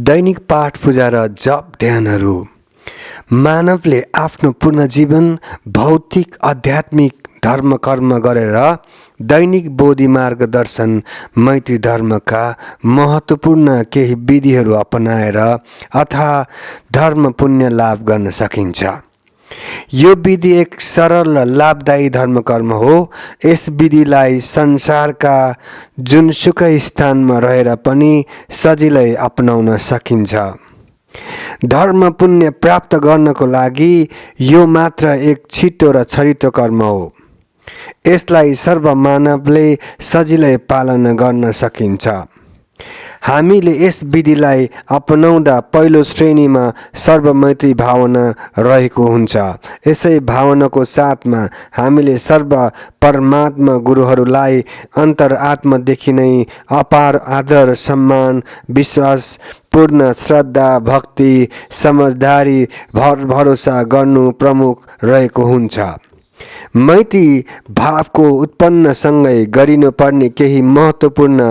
दैनिक पाठ पूजा र जप ध्यानहरू मानवले आफ्नो पूर्ण जीवन भौतिक आध्यात्मिक धर्म कर्म गरेर दैनिक बोधि मार्गदर्शन मैत्री धर्मका महत्त्वपूर्ण केही विधिहरू अपनाएर अथवा धर्म पुण्य लाभ गर्न सकिन्छ। यो विधि एक सरल र लाभदायी धर्म कर्म हो। यस विधिलाई संसारका जुनसुकै स्थानमा रहेर पनि सजिलै अपनाउन सकिन्छ। धर्म पुण्य प्राप्त गर्नको लागि यो मात्र एक छिटो र छरितो कर्म हो। यसलाई सर्वमानवले सजिलै पालन गर्न सकिन्छ। हामीले यस विधिलाई अपनाउँदा पहिलो श्रेणीमा सर्वमैत्री भावना रहेको हुन्छ। यसै भावनाको साथमा हामीले सर्व परमात्मा गुरुहरूलाई अन्तरात्मादेखि नै अपार आदर सम्मान विश्वास पूर्ण श्रद्धा भक्ति समझदारी भरोसा गर्नु प्रमुख रहेको हुन्छ। मैत्री भावको उत्पन्नसँगै गरिनुपर्ने केही महत्त्वपूर्ण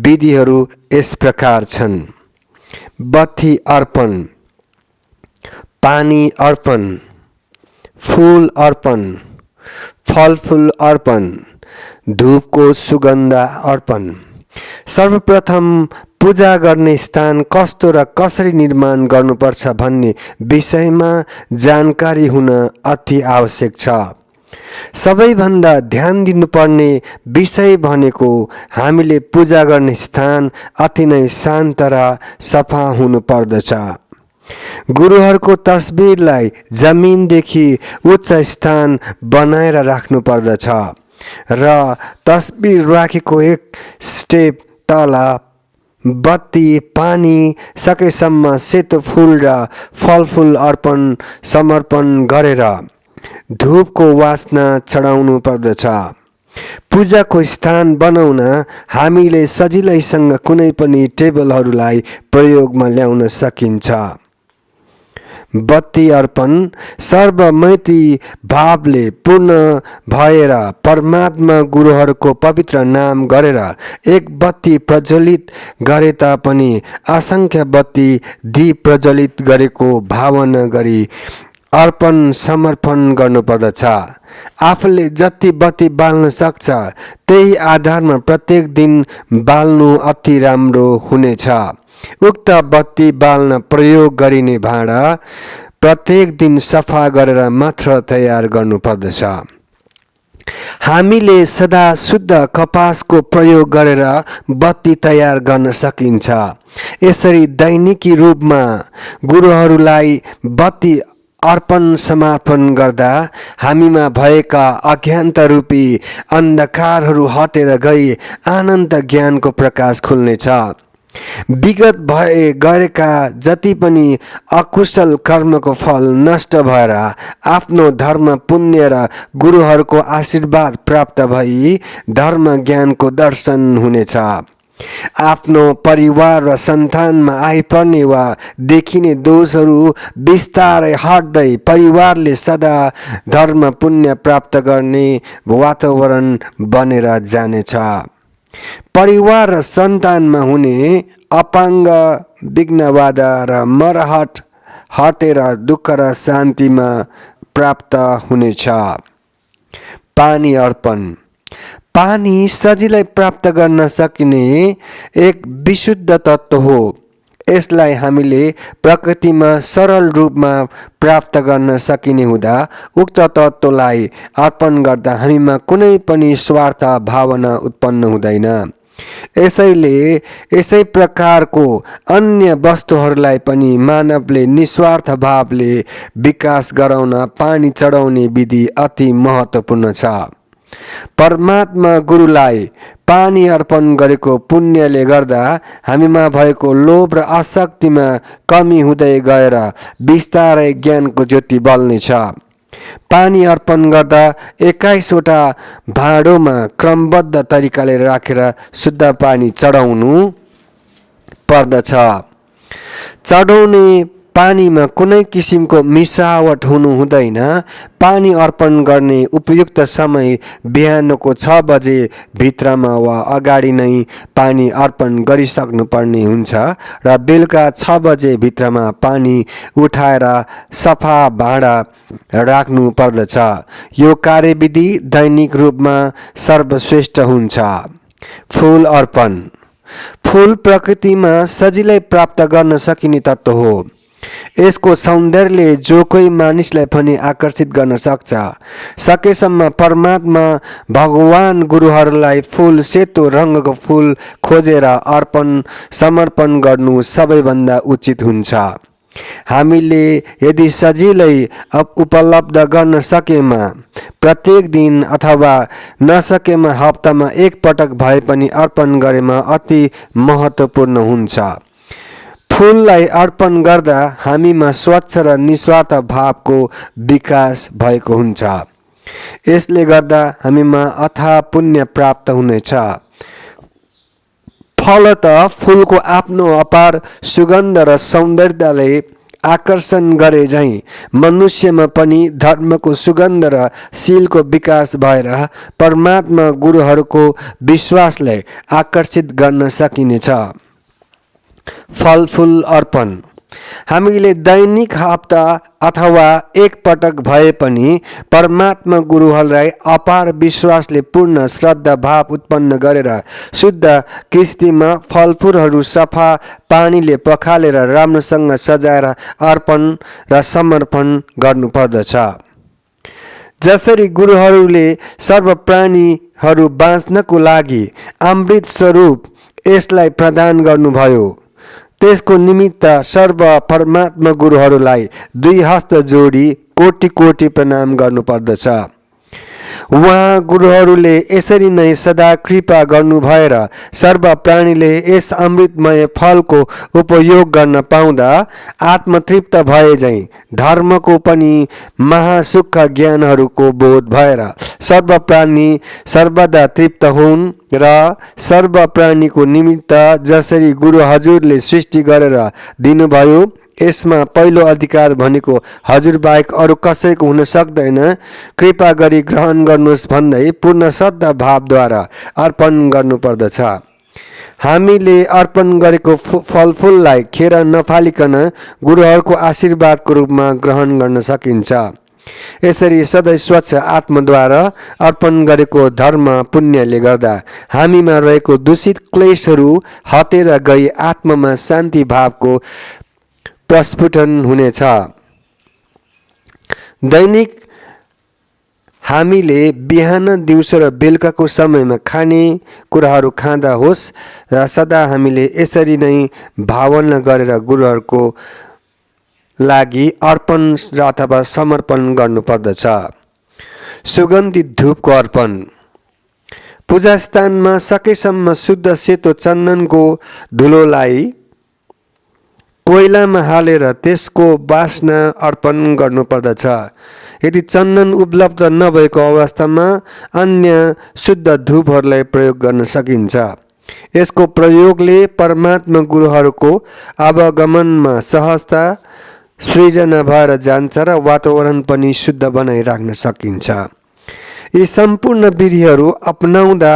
विधिहरू यस प्रकार छन्। बत्ती अर्पण, पानी अर्पण, फूल अर्पण, फलफूल अर्पण, धूपको सुगन्ध अर्पण। सर्वप्रथम पूजा गर्ने स्थान कस्तो र कसरी निर्माण गर्नुपर्छ भन्ने विषयमा जानकारी हुन अति आवश्यक छ। सबैभन्दा ध्यान दिनुपर्ने विषय भनेको हामीले पूजा गर्ने स्थान अति नै शान्त र सफा हुनुपर्दछ। गुरुहरूको तस्बिरलाई जमिनदेखि उच्च स्थान बनाएर राख्नुपर्दछ र तस्बिर राखेको एक स्टेप तल बत्ती पानी सकेसम्म सेतो फूल र फलफूल अर्पण समर्पण गरेर धूपको वासना चढाउनु पर्दछ। पूजाको स्थान बनाउन हामीले सजिलैसँग कुनै पनि टेबलहरूलाई प्रयोगमा ल्याउन सकिन्छ। बत्ती अर्पण सर्वमैत्री भावले पूर्ण भएर परमात्मा गुरुहरूको पवित्र नाम गरेर एक बत्ती प्रज्वलित गरे तापनि असंख्य बत्ती दीप प्रज्वलित गरेको भावना गरी अर्पण समर्पण गर्नुपर्दछ। आफूले जति बत्ती बाल्न सक्छ त्यही आधारमा प्रत्येक दिन बाल्नु अति राम्रो हुनेछ। उक्त बत्ती बाल्न प्रयोग गरिने भाँडा प्रत्येक दिन सफा गरेर मात्र तयार गर्नुपर्दछ। हामीले सदा शुद्ध कपासको प्रयोग गरेर बत्ती तयार गर्न सकिन्छ। यसरी दैनिकी रूपमा गुरुहरूलाई बत्ती अर्पण समर्पण गर्दा हामीमा भएका अज्ञानता रूपी अन्धकारहरू हटेर गई अनन्त ज्ञानको प्रकाश खुल्नेछ। विगत भए गरेका जति पनि अकुशल कर्मको फल नष्ट भएर आफ्नो धर्म पुण्य र गुरुहरूको आशीर्वाद प्राप्त भई धर्म ज्ञानको दर्शन हुनेछ। आफ्नो परिवार र सन्तानमा आइपर्ने वा देखिने दोषहरू बिस्तारै हट्दै परिवारले सदा धर्म पुण्य प्राप्त गर्ने वातावरण बनेर जानेछ। परिवार र सन्तानमा हुने अपाङ्ग विघ्न बाधा र मरहट हटेर दुःख र शान्तिमा प्राप्त हुनेछ। पानी अर्पण पानी सजिलै प्राप्त गर्न सकिने एक विशुद्ध तत्त्व हो। यसलाई हामीले प्रकृतिमा सरल रूपमा प्राप्त गर्न सकिने हुँदा उक्त तत्त्वलाई अर्पण गर्दा हामीमा कुनै पनि स्वार्थ भावना उत्पन्न हुँदैन। यसैले यसै प्रकारको अन्य वस्तुहरूलाई पनि मानवले निस्वार्थ भावले विकास गराउन पानी चढाउने विधि अति महत्त्वपूर्ण छ। परमात्मा गुरुलाई पानी अर्पण गरेको पुण्यले गर्दा हामीमा भएको लोभ र आसक्तिमा कमी हुँदै गएर बिस्तारै ज्ञानको ज्योति बल्नेछ। पानी अर्पण गर्दा 21वटा भाँडोमा क्रमबद्ध तरिकाले राखेर शुद्ध पानी चढाउनु पर्दछ। चढाउने पानीमा कुनै किसिमको मिसावट हुनु हुँदैन। पानी अर्पण गर्ने उपयुक्त समय बिहानको 6 बजे भित्रमा वा अगाडि नै पानी अर्पण गरिसक्नुपर्ने हुन्छ र बेलुका 6 बजे भित्रमा पानी उठाएर सफा भाँडा राख्नु पर्दछ। यो कार्यविधि दैनिक रूपमा सर्वश्रेष्ठ हुन्छ। फूल अर्पण। फूल प्रकृतिमा सजिलै प्राप्त गर्न सकिने तत्त्व हो। यसको सौन्दर्यले जो कोही मानिसलाई पनि आकर्षित गर्न सक्छ। सकेसम्म परमात्मा भगवान गुरुहरूलाई फूल सेतो रङको फूल खोजेर समर्पण गर्नु सबैभन्दा उचित हुन्छ। हामीले यदि सजिलै उपलब्ध गर्न सकेमा प्रत्येक दिन अथवा नसकेमा हप्तामा एक पटक भए पनि अर्पण गरेमा अति महत्त्वपूर्ण हुन्छ। फूललाई अर्पण गर्दा हामीमा स्वच्छ र निस्वार्थ भावको विकास भएको हुन्छ। यसले गर्दा हामीमा अथाह पुण्य प्राप्त हुनेछ। फलत फूलको आफ्नो अपार सुगन्ध र सौन्दर्यले आकर्षण गरे झैं मनुष्यमा पनि धर्मको सुगन्ध र शीलको विकास भएर परमात्मा गुरुहरूको विश्वासलाई आकर्षित गर्न सकिनेछ। फलफूल अर्पण। हामीले दैनिक हप्ता अथवा एक पटक भए पनि परमात्मा गुरुहरूलाई अपार विश्वासले पूर्ण श्रद्धा भाव उत्पन्न गरेर शुद्ध किस्तीमा फलफूलहरू सफा पानीले पखालेर राम्रोसँग सजाएर अर्पण र समर्पण गर्नुपर्दछ। जसरी गुरुहरूले सर्व प्राणीहरू बाँच्नको लागि अमृत स्वरूप यसलाई प्रदान गर्नुभयो, त्यसको निमित्त सर्व परमात्मा गुरुहरूलाई 2 हस्त जोडी कोटि कोटि प्रणाम गर्नुपर्दछ। उहाँ गुरुहरूले यसरी नै सदा कृपा गर्नु भएर सर्व प्राणीले यस अमृतमय फलको उपयोग गर्न पाउँदा आत्मतृप्त भए झैं धर्मको पनि महासुख ज्ञानहरूको बोध भएर सर्व प्राणी सर्वदा तृप्त हुन् र सर्व प्राणीको निमित्त जसरी गुरु हजुरले सृष्टि गरेर दिनुभयो यसमा पहिलो अधिकार भनेको हजुर बाहेक अरू कसैको हुन सक्दैन, कृपा गरी ग्रहण गर्नुहोस् भन्दै पूर्ण श्रद्धा भावद्वारा अर्पण गर्नुपर्दछ। हामीले अर्पण गरेको फलफूललाई खेर नफालिकन गुरुहरूको आशीर्वादको रूपमा ग्रहण गर्न सकिन्छ। यसरी सधैँ स्वच्छ आत्माद्वारा अर्पण गरेको धर्म पुण्यले गर्दा हामीमा रहेको दूषित क्लेशहरू हटेर गई आत्मामा शान्ति भावको प्रस्फुटन हुनेछ। दैनिक हामीले बिहान दिउँसो र बेलुकाको समयमा खाने कुराहरू खाँदा होस् र सदा हामीले यसरी नै भावना गरेर गुरुहरूको लागि अर्पण अथवा समर्पण गर्नुपर्दछ। सुगन्धित धूपको अर्पण। पूजास्थानमा सकेसम्म शुद्ध सेतो चन्दनको धुलोलाई कोइलामा हालेर त्यसको बास्ना अर्पण गर्नुपर्दछ। यदि चन्दन उपलब्ध नभएको अवस्थामा अन्य शुद्ध धूपहरूलाई प्रयोग गर्न सकिन्छ। यसको प्रयोगले परमात्मा गुरुहरूको आवागमनमा सहजता सृजना भएर जान्छ र वातावरण पनि शुद्ध बनाइराख्न सकिन्छ। यी सम्पूर्ण विधिहरू अपनाउँदा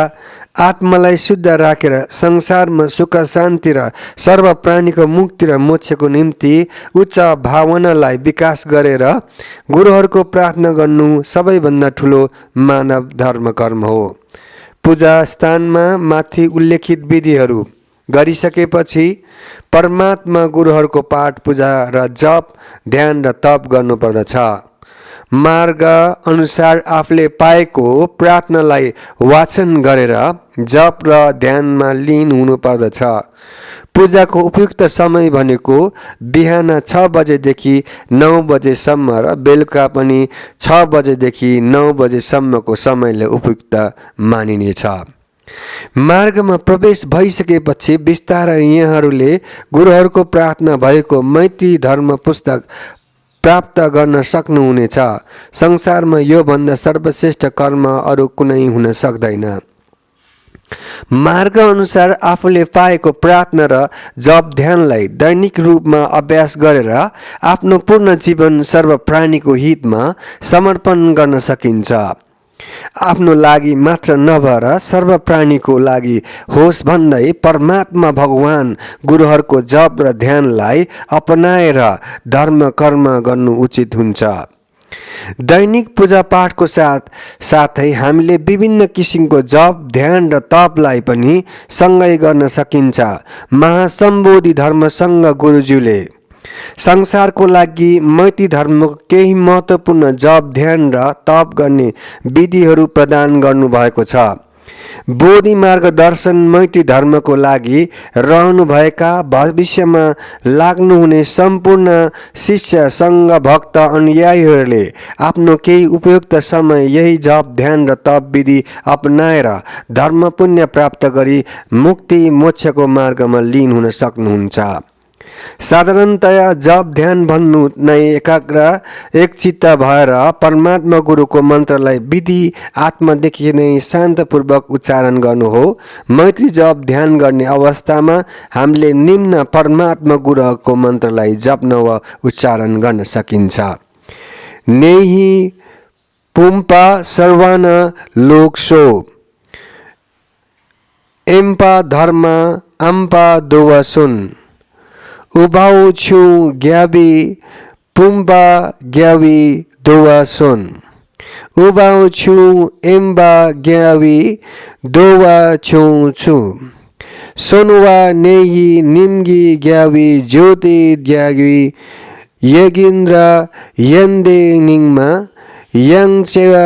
आत्मालाई शुद्ध राखेर संसारमा सुख शान्ति र सर्व प्राणीको मुक्ति र मोक्षको निम्ति उच्च भावनालाई विकास गरेर गुरुहरूको प्रार्थना गर्नु सबैभन्दा ठुलो मानव धर्म कर्म हो। पूजा स्थानमा माथि उल्लेखित विधिहरू गरिसकेपछि परमात्मा गुरुहरूको पाठ पूजा र जप ध्यान र तप गर्नुपर्दछ। मार्ग अनुसार आफूले पाएको प्रार्थनालाई वाचन गरेर जप र ध्यानमा लीन हुनुपर्दछ। पूजाको उपयुक्त समय भनेको बिहान 6 बजेदेखि 9 बजेसम्म र बेलुका पनि 6 बजेदेखि 9 बजेसम्मको समयले उपयुक्त मानिनेछ। मार्गमा प्रवेश भइसकेपछि बिस्तारै यहाँहरूले गुरुहरूको प्रार्थना भएको मैत्री धर्म पुस्तक प्राप्त गर्न सक्नुहुनेछ। संसारमा यो भन्दा सर्वश्रेष्ठ कर्म अरू कुनै हुन सक्दैन। मार्ग अनुसार आफूले पाएको प्रार्थना र जप ध्यानलाई दैनिक रूपमा अभ्यास गरेर आफ्नो पूर्ण जीवन सर्व प्राणीको हितमा समर्पण गर्न सकिन्छ। आफ्नो लागि मात्र नभएर सर्व प्राणीको लागि होस् भन्दै परमात्मा भगवान गुरुहरूको जप र ध्यानलाई अपनाएर धर्म कर्म गर्नु उचित हुन्छ। दैनिक पूजा पाठको साथै हामीले विभिन्न किसिमको जप ध्यान र तपलाई पनि सँगै गर्न सकिन्छ। महासम्बोधि धर्मसँग गुरुज्यूले संसारको लागि मैती धर्मको केही महत्त्वपूर्ण जप ध्यान र तप गर्ने विधिहरू प्रदान गर्नुभएको छ। बोधि मार्ग दर्शन मैत्री धर्मको लागि रहनुभएका भविष्यमा लाग्नुहुने सम्पूर्ण शिष्य सङ्घ भक्त अनुयायीहरूले आफ्नो केही उपयुक्त समय यही जप ध्यान र तप विधि अपनाएर धर्म पुण्य प्राप्त गरी मुक्ति मोक्षको मार्गमा लीन हुन सक्नुहुन्छ। साधारणतया जप ध्यान भन्नु नै एकाग्र एकचित्त भएर परमात्मा गुरुको मन्त्रलाई विधि आत्मादेखि नै शान्तपूर्वक उच्चारण गर्नु हो। मैत्री जप ध्यान गर्ने अवस्थामा हामीले निम्न परमात्मा गुरुको मन्त्रलाई जप्न वा उच्चारण गर्न सकिन्छ। नेहि पुम्पा सर्वान लोकसो एम्पा धर्म अम्पा दोवसुन उभाउ छु ग्याबी पुम्बा ग्यावी दोवासोन उभाउ छु एम्बा ग्यावी दोवा छु छु सोनुवा नेही निम्गी ग्यावी ज्योति ग्यावी यगिन्द्र यन्दे निङमा यङचा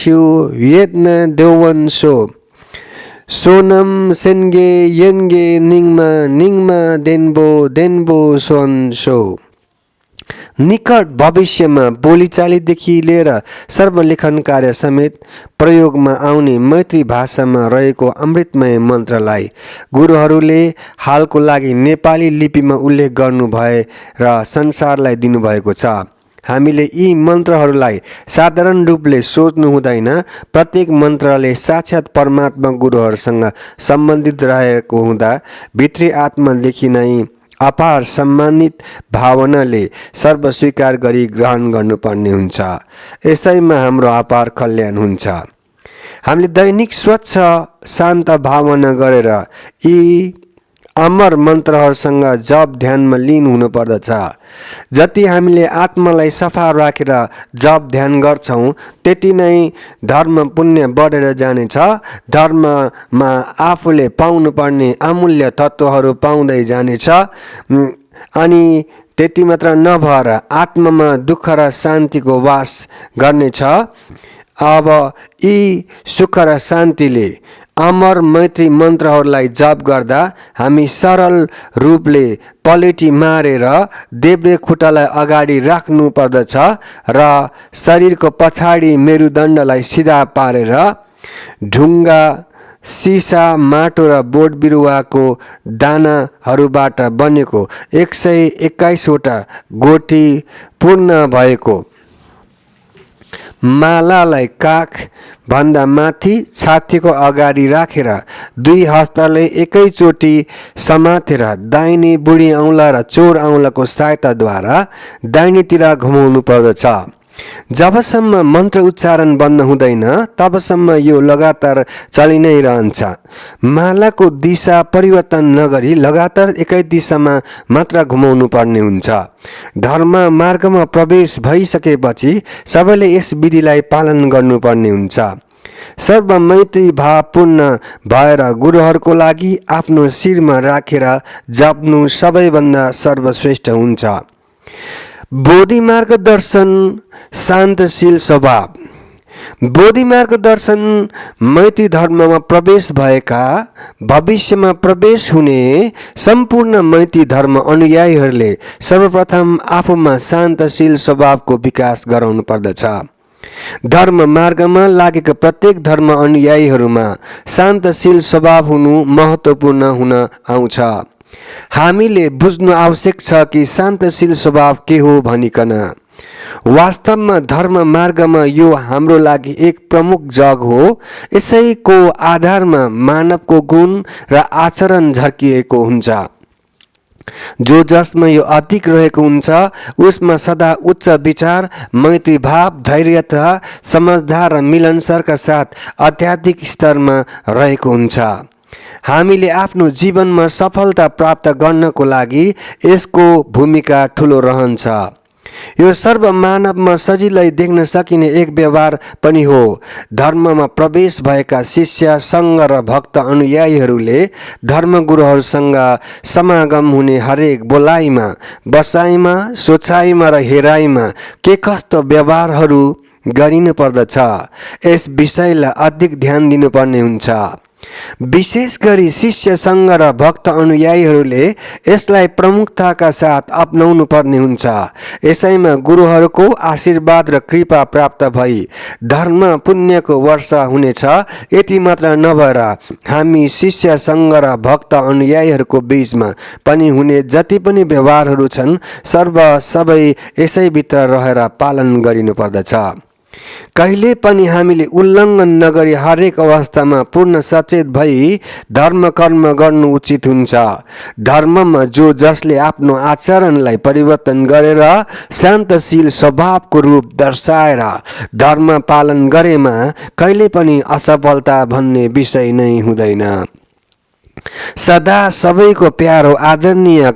स्यु यत्न देवन्सो सोनम सेन्गे यन्गे निङमा देन्बो सोन्सो। निकट भविष्यमा बोलीचालीदेखि लिएर सर्वलेखन कार्य समेत प्रयोगमा आउने मैत्री भाषामा रहेको अमृतमय मन्त्रलाई गुरुहरूले हालको लागि नेपाली लिपिमा उल्लेख गर्नुभए र संसारलाई दिनुभएको छ। हामीले यी मन्त्रहरूलाई साधारण रूपले सोच्नु हुँदैन। प्रत्येक मन्त्रले साक्षात् परमात्मा गुरुहरूसँग सम्बन्धित रहेको हुँदा भित्री आत्मादेखि नै अपार सम्मानित भावनाले सर्व स्वीकार गरी ग्रहण गर्नुपर्ने हुन्छ। यसैमा हाम्रो अपार कल्याण हुन्छ। हामीले दैनिक स्वच्छ शान्त भावना गरेर यी अमर मन्त्रहरूसँग जप ध्यानमा लीन हुनुपर्दछ। जति हामीले आत्मालाई सफा राखेर जप ध्यान गर्छौँ त्यति नै धर्म पुण्य बढेर जानेछ। धर्ममा आफूले पाउनुपर्ने अमूल्य तत्त्वहरू पाउँदै जानेछ अनि त्यति मात्र नभएर आत्मामा दुःख र शान्तिको वास गर्नेछ। अब यी सुख र शान्तिले अमर मैत्री मन्त्रहरूलाई जप गर्दा हामी सरल रूपले पलेटी मारेर देब्रे खुट्टालाई अगाडि राख्नु पर्दछ र शरीरको पछाडि मेरुदण्डलाई सिधा पारेर ढुङ्गा सिसा माटो र बोट बिरुवाको दानाहरूबाट बनेको 121वटा गोटी पूर्ण भएको मालालाई काख भन्दा माथि छातीको अगाडि राखेर दुई हस्तले एकैचोटि समातेर दाहिने बुढी औँला र चोर औँलाको सहायताद्वारा दाहिनेतिर घुमाउनु पर्दछ। जबसम्म मन्त्र उच्चारण बन्द हुँदैन तबसम्म यो लगातार चलि नै रहन्छ। मालाको दिशा परिवर्तन नगरी लगातार एकै दिशामा मात्र घुमाउनु पर्ने हुन्छ। धर्म मार्गमा प्रवेश भइसकेपछि सबैले यस विधिलाई पालन गर्नुपर्ने हुन्छ। सर्व मैत्री भावपूर्ण भएर गुरुहरूको लागि आफ्नो शिरमा राखेर जप्नु सबैभन्दा सर्वश्रेष्ठ हुन्छ। बोधि मार्ग दर्शन शान्तशील स्वभाव। बोधि मार्ग दर्शन मैत्री धर्ममा प्रवेश भएका भविष्यमा प्रवेश हुने सम्पूर्ण मैत्री धर्म अनुयायीहरूले सर्वप्रथम आफूमा शान्तशील स्वभावको विकास गराउनु पर्दछ। धर्म मार्गमा लागेका प्रत्येक धर्म अनुयायीहरूमा शान्तशील स्वभाव हुनु महत्त्वपूर्ण हुन आउँछ। हामीले बुझ्नु आवश्यक छ कि शान्तशील स्वभाव के हो भनिकन वास्तवमा धर्म मार्गमा यो हाम्रो लागि एक प्रमुख जग हो। यसैको आधारमा मानवको गुण र आचरण झर्किएको हुन्छ। जो जसमा यो अधिक रहेको हुन्छ उसमा सदा उच्च विचार, मैत्री भाव, धैर्यता, समझदार र मिलनसारका साथ आध्यात्मिक स्तरमा रहेको हुन्छ। हामीले आफ्नो जीवनमा सफलता प्राप्त गर्नको लागि यसको भूमिका ठूलो रहन्छ। यो सर्वमानवमा सजिलै देख्न सकिने एक व्यवहार पनि हो। धर्ममा प्रवेश भएका शिष्य, सङ्घ र भक्त अनुयायीहरूले धर्मगुरुहरूसँग समागम हुने हरेक बोलाइमा, बसाइमा, सोचाइमा र हेराइमा के कस्तो व्यवहारहरू गरिनु पर्दछ यस विषयलाई अधिक ध्यान दिनुपर्ने हुन्छ। विशेष गरी शिष्य, सङ्घ र भक्त अनुयायीहरूले यसलाई प्रमुखताका साथ अपनाउनु पर्ने हुन्छ। यसैमा गुरुहरूको आशीर्वाद र कृपा प्राप्त भई धर्म पुण्यको वर्षा हुनेछ। यति मात्र नभएर हामी शिष्य, सङ्घ र भक्त अनुयायीहरूको बीचमा पनि हुने जति पनि व्यवहारहरू छन् सबै यसैभित्र रहेर पालन गरिनु पर्दछ। कहिले पनि हामीले उल्लङ्घन नगरी हरेक अवस्थामा पूर्ण सचेत भई धर्म कर्म गर्नु उचित हुन्छ। धर्ममा जो जसले आफ्नो आचरणलाई परिवर्तन गरेर शान्तशील स्वभावको रूप दर्शाएर धर्म पालन गरेमा कहिले पनि असफलता भन्ने विषय नै हुँदैन। सदा सबैको प्यारो आदरणीय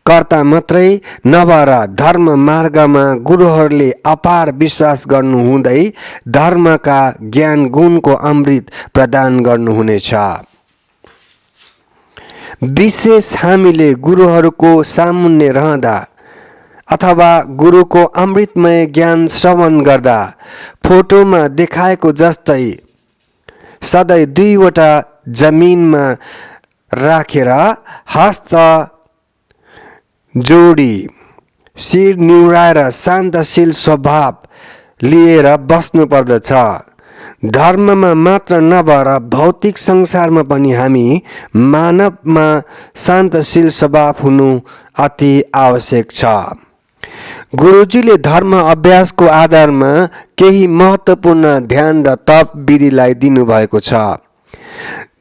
कर्ता मात्रै नभएर धर्म मार्गमा गुरुहरूले अपार विश्वास गर्नु हुँदै धर्मका ज्ञान गुणको अमृत प्रदान गर्नुहुनेछ। विशेष हामीले गुरुहरूको सामुन्ने रहँदा अथवा गुरुको अमृतमय ज्ञान श्रवण गर्दा फोटोमा देखाएको जस्तै सधैँ दुईवटा जमिनमा राखेर हस्त जोडी, शिर निहुराएर शान्तशील स्वभाव लिएर बस्नु पर्दछ। धर्ममा मात्र नभएर भौतिक संसारमा पनि हामी मानवमा शान्तशील स्वभाव हुनु अति आवश्यक छ। गुरुजीले धर्म अभ्यासको आधारमा केही महत्त्वपूर्ण ध्यान र तप विधिलाई दिनुभएको छ।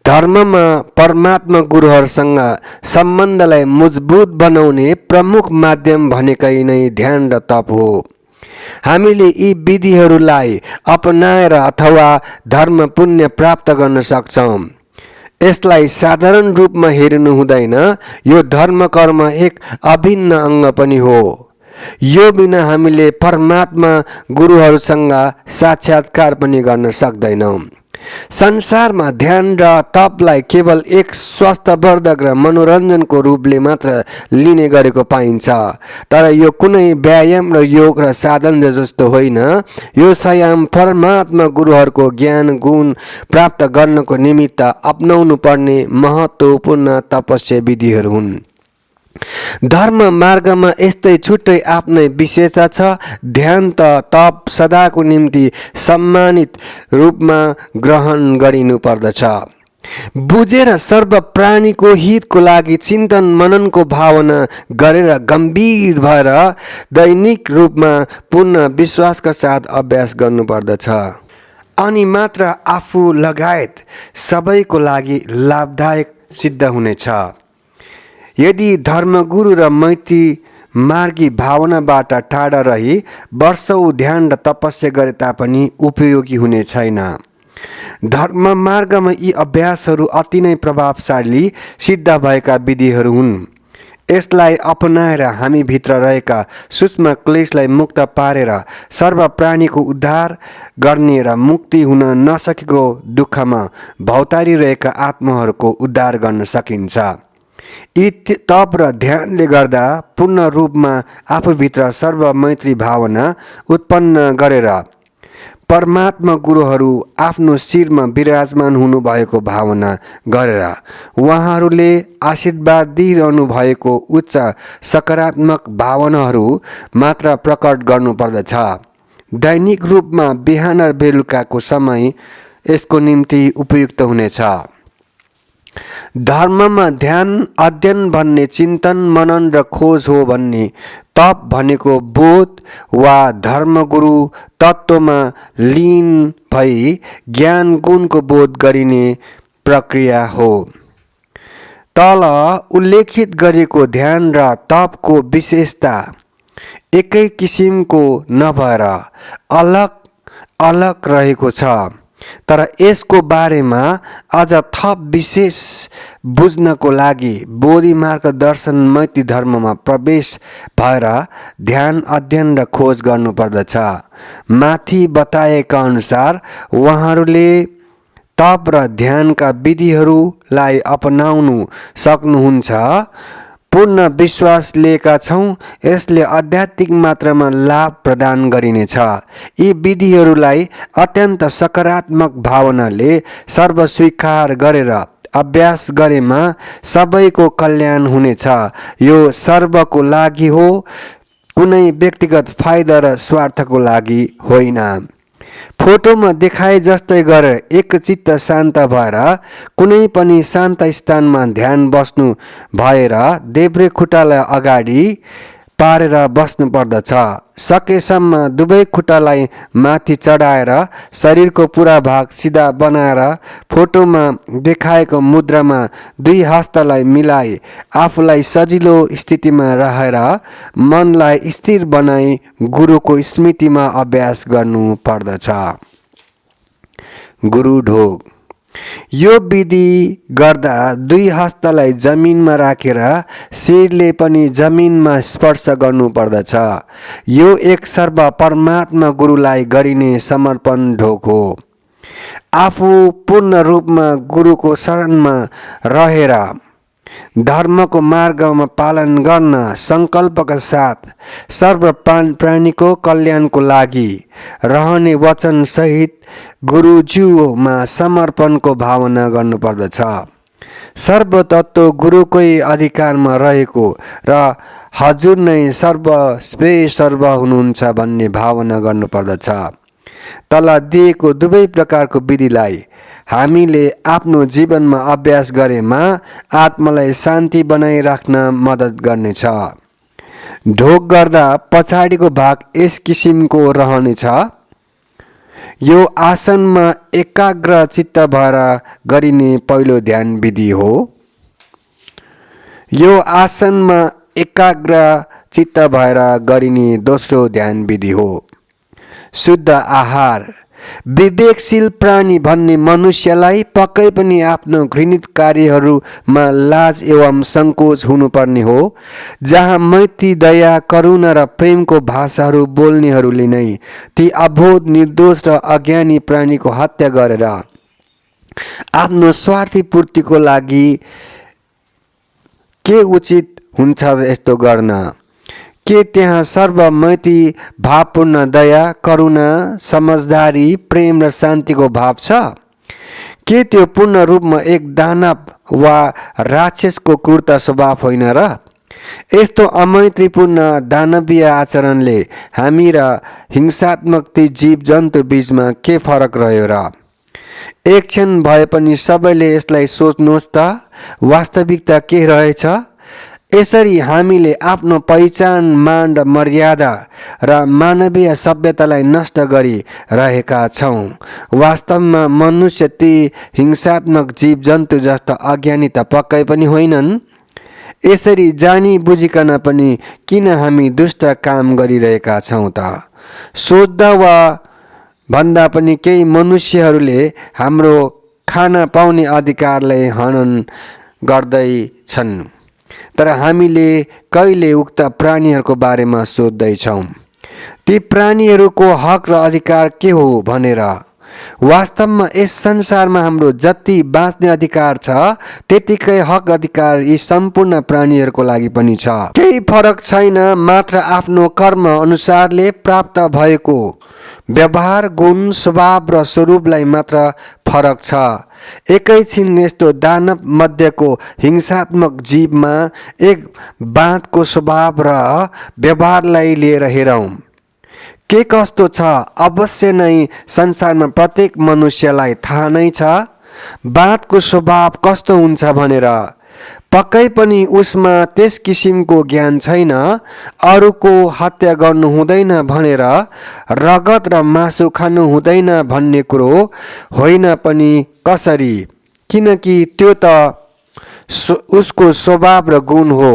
धर्ममा परमात्मा गुरुहरूसँग सम्बन्धलाई मजबुत बनाउने प्रमुख माध्यम भनेकै नै ध्यान र तप हो। हामीले यी विधिहरूलाई अपनाएर अथवा धर्म पुण्य प्राप्त गर्न सक्छौँ। यसलाई साधारण रूपमा हेर्नु हुँदैन। यो धर्म कर्म एक अभिन्न अङ्ग पनि हो। यो बिना हामीले परमात्मा गुरुहरूसँग साक्षात्कार पनि गर्न सक्दैनौँ। संसारमा ध्यान र तपलाई केवल एक स्वास्थ्यवर्धक र मनोरञ्जनको रूपले मात्र लिने गरेको पाइन्छ। तर यो कुनै व्यायाम र योग र साधन जस्तो होइन। यो स्वयं परमात्मा गुरुहरूको ज्ञान गुण प्राप्त गर्नको निमित्त अपनाउनु पर्ने महत्त्वपूर्ण तपस्या विधिहरू हुन्। धर्म मार्गमा यस्तै छुट्टै आफ्नै विशेषता छ। ध्यान त तप सदाको निम्ति सम्मानित रूपमा ग्रहण गरिनु पर्दछ। बुझेर सर्व प्राणीको हितको लागि चिन्तन मननको भावना गरेर गम्भीर भएर दैनिक रूपमा पूर्ण विश्वासका साथ अभ्यास गर्नुपर्दछ। अनि मात्र आफू लगायत सबैको लागि लाभदायक सिद्ध हुनेछ। यदि धर्मगुरु र मैत्री मार्गी भावनाबाट टाढा रही वर्षौं ध्यान र तपस्या गरे तापनि उपयोगी हुने छैन। धर्म मार्गमा यी अभ्यासहरू अति नै प्रभावशाली सिद्ध भएका विधिहरू हुन्। यसलाई अपनाएर हामी भित्र रहेका सूक्ष्म क्लेशलाई मुक्त पारेर सर्व प्राणीको उद्धार गर्ने र मुक्ति हुन नसकेको दुःखमा भौतारी रहेका आत्माहरूको उद्धार गर्न सकिन्छ। यी तप र ध्यानले गर्दा पूर्ण रूपमा आफूभित्र सर्व मैत्री भावना उत्पन्न गरेर परमात्मा गुरुहरू आफ्नो शिरमा विराजमान हुनुभएको भावना गरेर उहाँहरूले आशीर्वाद दिइरहनु भएको उच्च सकारात्मक भावनाहरू मात्र प्रकट गर्नुपर्दछ। दैनिक रूपमा बिहान र बेलुकाको समय यसको निम्ति उपयुक्त हुनेछ। धर्ममा ध्यान अध्ययन भन्ने चिन्तन मनन र खोज हो भन्ने तप भनेको बोध वा धर्मगुरु तत्त्वमा लीन भई ज्ञान गुणको बोध गरिने प्रक्रिया हो। तल उल्लेखित गरिएको ध्यान र तपको विशेषता एकै किसिमको नभएर अलग अलग रहेको छ, तर यसको बारेमा अझ थप विशेष बुझ्नको लागि बोधि मार्गदर्शन मैत्री धर्ममा प्रवेश भएर ध्यान अध्ययन र खोज गर्नुपर्दछ। माथि बताएका अनुसार उहाँहरूले तप र ध्यानका विधिहरूलाई अपनाउनु सक्नुहुन्छ। पूर्ण विश्वास लिएका छौँ यसले आध्यात्मिक मात्रामा लाभ प्रदान गरिनेछ। यी विधिहरूलाई अत्यन्त सकारात्मक भावनाले सर्वस्वीकार गरेर अभ्यास गरेमा सबैको कल्याण हुनेछ। यो सर्वको लागि हो, कुनै व्यक्तिगत फाइदा र स्वार्थको लागि होइन। फोटोमा देखाए जस्तै गरेर एकचित्त शान्त भएर कुनै पनि शान्त स्थानमा ध्यान बस्नु भएर देब्रे खुट्टालाई अगाडि पारेर बस्नु पर्दछ। सकेसम्म दुवै खुट्टालाई माथि चढाएर शरीरको पुरा भाग सिधा बनाएर फोटोमा देखाएको मुद्रामा दुई हस्तलाई मिलाई आफूलाई सजिलो स्थितिमा रहेर मनलाई स्थिर बनाई गुरुको स्मृतिमा अभ्यास गर्नु पर्दछ। गुरु ढोग। यो विधि गर्दा दुई हस्तलाई जमिनमा राखेर शिरले पनि जमिनमा स्पर्श गर्नु पर्दछ। यो एक सर्व परमात्मा गुरुलाई गरिने समर्पण ढोग हो। आफू पूर्ण रूपमा गुरुको शरणमा रहेर धर्मको मार्गमा पालन गर्न संकल्पका साथ सर्व प्राणीको कल्याणको लागि रहने वचन सहित गुरुज्यूमा समर्पणको भावना गर्नुपर्दछ। सर्वतत्व गुरुकै अधिकारमा रहेको र हजुर नै सर्व हुनुहुन्छ भन्ने भावना गर्नुपर्दछ। तल दिएको दुवै प्रकारको विधिलाई हामीले आफ्नो जीवनमा अभ्यास गरेमा आत्मालाई शान्ति बनाइराख्न मद्दत गर्नेछ। ढोग गर्दा पछाडिको भाग यस किसिमको रहनेछ। यो आसनमा एकाग्र चित्त भएर गरिने पहिलो ध्यान विधि हो। यो आसनमा एकाग्र चित्त भएर गरिने दोस्रो ध्यान विधि हो। शुद्ध आहार। विवेकशील प्राणी भन्ने मनुष्यलाई पक्कै पनि आफ्नो घृणित कार्यहरूमा लाज एवं सङ्कोच हुनुपर्ने हो। जहाँ मैत्री, दया, करुणा र प्रेमको भाषाहरू बोल्नेहरूले नै ती अबोध, निर्दोष र अज्ञानी प्राणीको हत्या गरेर आफ्नो स्वार्थी पूर्तिको लागि के उचित हुन्छ यस्तो गर्न? के त्यहाँ सर्व मैत्री, भावपूर्ण दया, करुणा, समझदारी, प्रेम र शान्तिको भाव छ? के त्यो पूर्ण रूपमा एक दानव वा राक्षसको क्रूरता स्वभाव होइन र? यस्तो अमैत्रीपूर्ण दानवीय आचरणले हामी र हिंसात्मक ती जीव जन्तु बीचमा के फरक रह्यो र? एक क्षण भए पनि सबैले यसलाई सोच्नुहोस् त, वास्तविकता के रहेछ? यसरी हामीले आफ्नो पहिचान, मान र मर्यादा र मानवीय सभ्यतालाई नष्ट गरिरहेका छौँ। वास्तवमा मनुष्य ती हिंसात्मक जीव जन्तु जस्ता अज्ञानी त पक्कै पनि होइनन्। यसरी जानी बुझिकन पनि किन हामी दुष्ट काम गरिरहेका छौँ त? सोच्दा वा भन्दा पनि केही मनुष्यहरूले हाम्रो खान पाउने अधिकारलाई हनन गर्दैछन्, तर हामीले कहिले उक्त प्राणीहरूको बारेमा सोच्दैछौँ? ती प्राणीहरूको हक र अधिकार के हो भनेर? वास्तवमा यस संसारमा हाम्रो जति बाँच्ने अधिकार छ त्यतिकै हक अधिकार यी सम्पूर्ण प्राणीहरूको लागि पनि छ। केही फरक छैन, मात्र आफ्नो कर्म अनुसारले प्राप्त भएको व्यवहार, गुण, स्वभाव र स्वरूपलाई मात्र फरक छ। एकैछिन यस्तो दानव मध्येको हिंसात्मक जीवमा एक बाँधको स्वभाव र व्यवहारलाई लिएर हेरौँ। के कस्तो छ? अवश्य नै संसारमा प्रत्येक मनुष्यलाई थाहा नै छ बाँधको स्वभाव कस्तो हुन्छ भनेर। पक्कै पनि उसमा त्यस किसिमको ज्ञान छैन। अरूको हत्या गर्नु हुँदैन भनेर रगत र मासु खानु हुँदैन भन्ने कुरो होइन पनि कसरी, किनकि त्यो त उसको स्वभाव र गुण हो।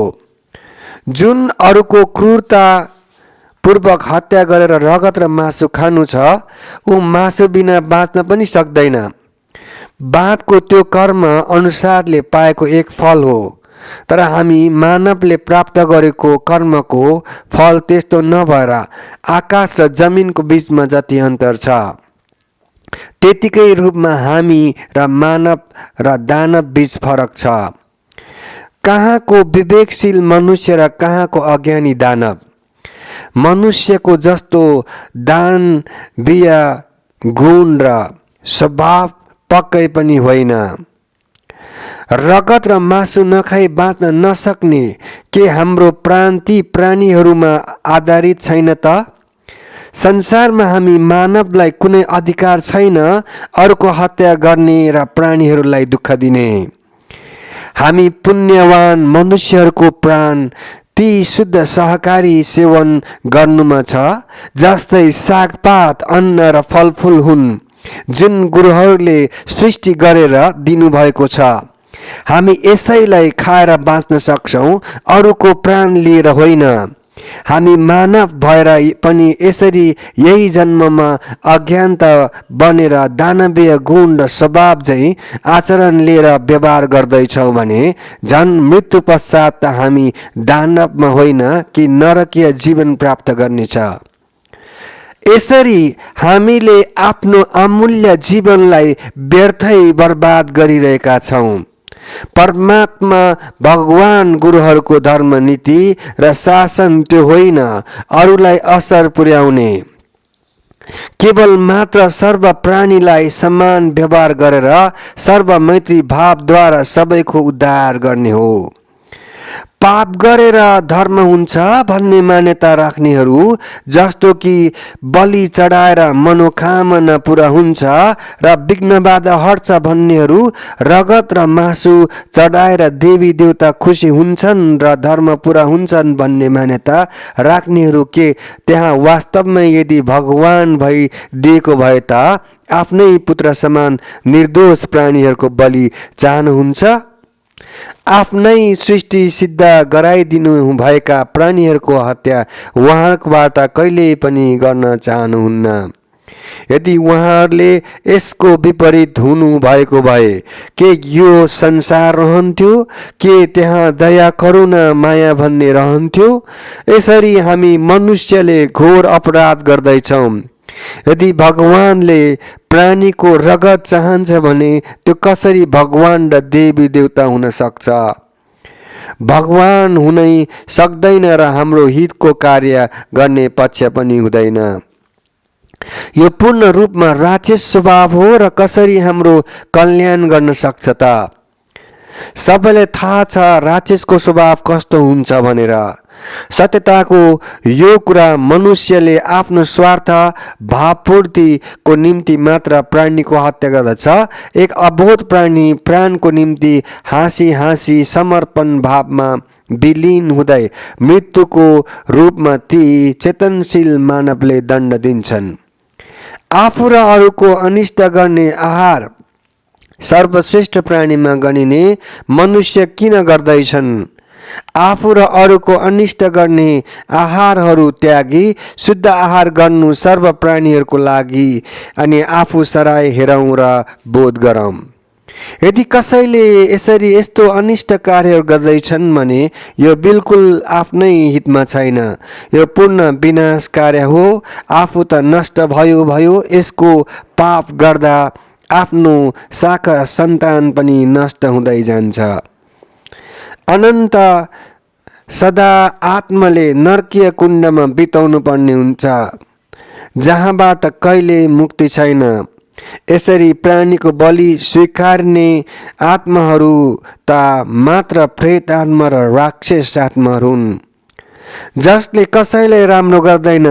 जुन अरूको क्रूरता पूर्वक हत्या गरेर रगत र मासु खानु छ, ऊ मासु बिना बाँच्न पनि सक्दैन। बाँधको त्यो कर्म अनुसारले पाएको एक फल हो, तर हामी मानवले प्राप्त गरेको कर्मको फल त्यस्तो नभएर आकाश र जमिनको बीचमा जति अन्तर छ, त्यतिकै रूपमा हामी र मानव र दानव बीच फरक छ। कहाँको विवेकशील मनुष्य र कहाँको अज्ञानी दानव। मनुष्यको जस्तो दानवीय गुण र स्वभाव पक्कै पनि होइन। रगत र मासु नखाई बाँच्न नसक्ने के हाम्रो प्राण ती प्राणीहरूमा आधारित छैन त? संसारमा हामी मानवलाई कुनै अधिकार छैन अरूको हत्या गर्ने र प्राणीहरूलाई दुःख दिने। हामी पुण्यवान मनुष्यहरूको प्राण ती शुद्ध सहकारी सेवन गर्नुमा छ, जस्तै सागपात, अन्न र फलफुल हुन् जुन गुरुहरूले सृष्टि गरेर दिनुभएको छ। हामी यसैलाई खाएर बाँच्न सक्छौँ, अरूको प्राण लिएर होइन। हामी मानव भएर पनि यसरी यही जन्ममा अज्ञानता बनेर दानवीय गुण र स्वभाव चाहिँ आचरण लिएर व्यवहार गर्दैछौँ भने झन् मृत्यु पश्चात त हामी दानवमा होइन कि नरकीय जीवन प्राप्त गर्नेछ। यसरी हामीले आफ्नो अमूल्य जीवनलाई व्यर्थै बर्बाद गरिरहेका छौँ। परमात्मा भगवान गुरुहरूको धर्म नीति र शासन त्यो होइन अरूलाई असर पुर्याउने, केवल मात्र सर्व प्राणीलाई समान व्यवहार गरेर सर्वमैत्री भावद्वारा सबैको उद्धार गर्ने हो। पाप गरेर धर्म हुन्छ भन्ने मान्यता राख्नेहरू, जस्तो कि बलि चढाएर मनोकामना पुरा हुन्छ र विघ्न बाधा हट्छ भन्नेहरू, रगत र मासु चढाएर देवी देवता खुसी हुन्छन् र धर्म पुरा हुन्छन् भन्ने मान्यता राख्नेहरू के त्यहाँ वास्तवमै यदि भगवान भइदिएको भए त आफ्नै पुत्र समान निर्दोष प्राणीहरूको बलि चाहनुहुन्छ? आफ्नै सृष्टि सिद्ध गराइदिनु भएका प्राणीहरूको हत्या उहाँबाट कहिले पनि गर्न चाहनुहुन्न। यदि उहाँहरूले यसको विपरीत हुनु भएको भए के यो संसार रहन्थ्यो? के त्यहाँ दया करुणा माया भन्ने रहन्थ्यो? यसरी हामी मनुष्यले घोर अपराध गर्दैछौँ। यदि भगवानले प्राणीको रगत चाहन्छ भने त्यो कसरी भगवान र देवी देवता हुन सक्छ? भगवान हुनै सक्दैन र हाम्रो हितको कार्य गर्ने पक्ष पनि हुँदैन। यो पूर्ण रूपमा राक्षस स्वभाव हो र कसरी हाम्रो कल्याण गर्न सक्छ त? सबैलाई थाहा छ राक्षसको स्वभाव कस्तो हुन्छ भनेर। सत्यताको यो कुरा मनुष्यले आफ्नो स्वार्थ भावपूर्तिको निम्ति मात्र प्राणीको हत्या गर्दछ। एक अबोध प्राणी प्राणको निम्ति हाँसी हाँसी समर्पण भावमा विलीन हुँदै मृत्युको रूपमा ती चेतनशील मानवले दण्ड दिन्छन्। आफू र अरूको अनिष्ट गर्ने आहार सर्वश्रेष्ठ प्राणीमा गनिने मनुष्य किन गर्दैछन्? आफू र अरूको अनिष्ट गर्ने आहारहरू त्यागी शुद्ध आहार गर्नु सर्व प्राणीहरूको लागि अनि आफू सराय हेरौँ र बोध गरौँ। यदि कसैले यसरी यस्तो अनिष्ट कार्यहरू गर्दैछन् भने यो बिल्कुल आफ्नै हितमा छैन। यो पूर्ण विनाश कार्य हो। आफू त नष्ट भयो, यसको पाप गर्दा आफ्नो शाखा सन्तान पनि नष्ट हुँदै जान्छ। अनन्त सदा आत्माले नरकीय कुण्डमा बिताउनु पर्ने हुन्छ, जहाँबाट कहिले मुक्ति छैन। यसरी प्राणीको बलि स्वीकार्ने आत्माहरू त मात्र प्रेत आत्मा र राक्षस आत्माहरू हुन्। जसले कसैलाई राम्रो गर्दैन,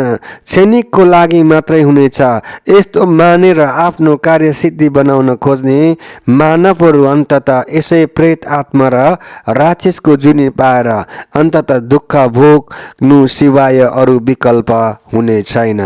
क्षणिकको लागि मात्रै हुनेछ। यस्तो मानेर आफ्नो कार्यसिद्धि बनाउन खोज्ने मानवहरू अन्ततः यसै प्रेत आत्मा र राक्षसको जुनी पाएर अन्ततः दुःख भोग्नु सिवाय अरू विकल्प हुने छैन।